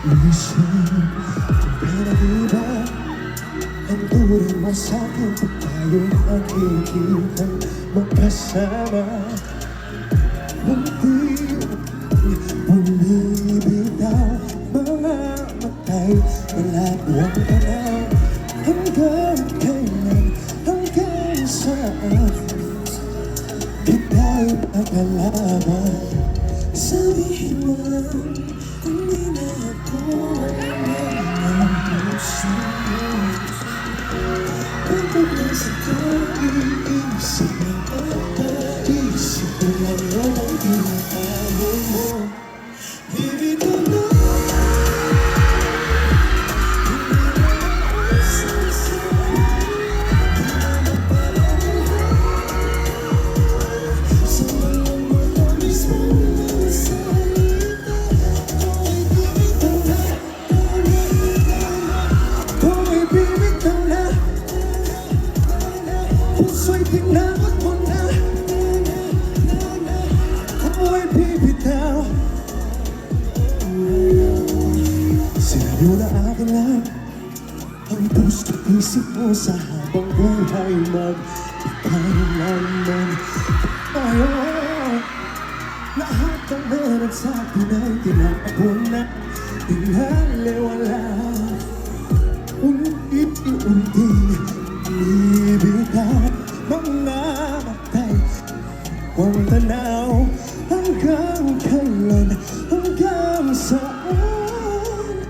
Isip, pero di ba ang turing mo sa'kin kung tayo'y nakikitang magkasama? Hindi bumibitaw mga matay, malabo ang tanaw. Hanggang kailan, hanggang saan di tayo pagkalaban? Sabihin mo lang kung di na ako ang puso mo. Kapag nasa kaiisip na papaisip ko lang ang tinatago mo. Baby, ito na puso'y tinawag mo na, ako'y bibitaw. Sinabi mo na akin lang ang puso't isip mo sa habang buhay magkailanman tayo. Lahat ng meron sa atin ay tinapon na, tinaliwala. Unti-unting bibitaw mga matay kung tanaw. Hanggang kailan, hanggang saan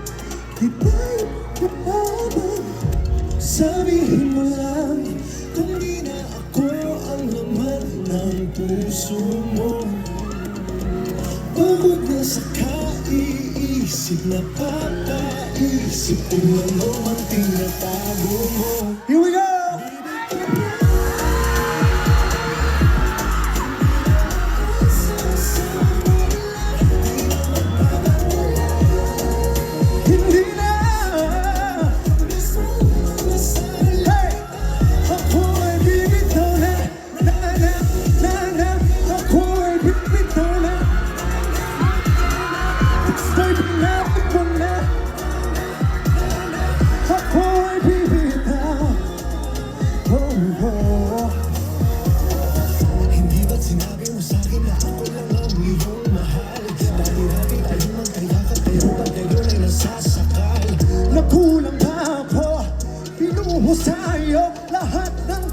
di tayo kapabag? Sabihin mo lang kung di na ako ang laman ng puso mo. Bukod na sa kaiisip na papaisip kung ano mang tinatago mo. Here we go! Hindi na hey! Ako ay bibitaw na, ako ay bibitaw na. Gusto'y pinapit mo na, ako ay bibitaw. Hindi ba't sinabi mo sa'kin na ako lang ang iyong mahal? Dati-dati tayo magkayakap pero pag ngayon ay nasasakal. Nakulang na ako, pinuho sa'yo lahat ng